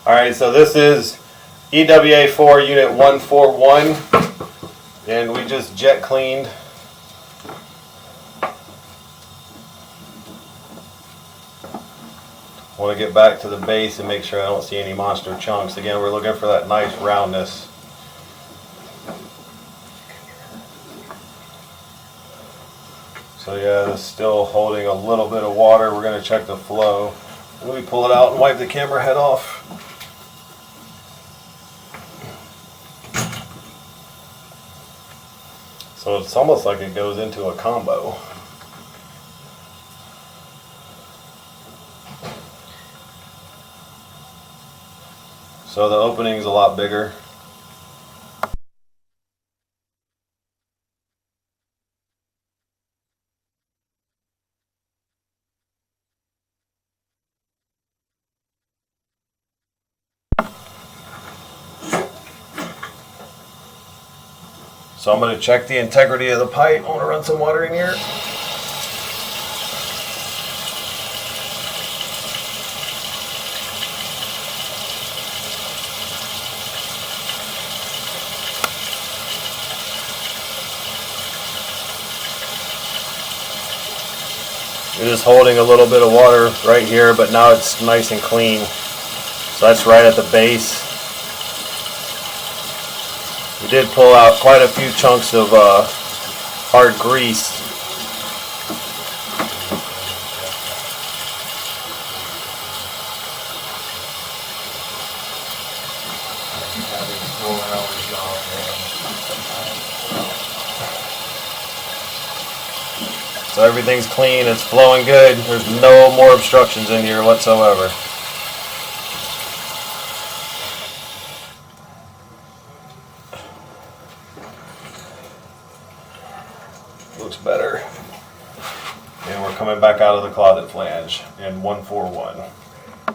Alright, so this is EWA4 unit 141, and we just jet cleaned. I want to get back to the base and make sure I don't see any monster chunks. Again, we're looking for that nice roundness. So yeah, this is still holding a little bit of water. We're going to check the flow. Let me pull it out and wipe the camera head off. So it's almost like it goes into a combo. So the opening's a lot bigger. So I'm going to check the integrity of the pipe. I want to run some water in here. It is holding a little bit of water right here, but now it's nice and clean. So that's right at the base. We did pull out quite a few chunks of hard grease. So everything's clean, it's flowing good. There's no more obstructions in here whatsoever. Looks better. And we're coming back out of the closet flange in 141.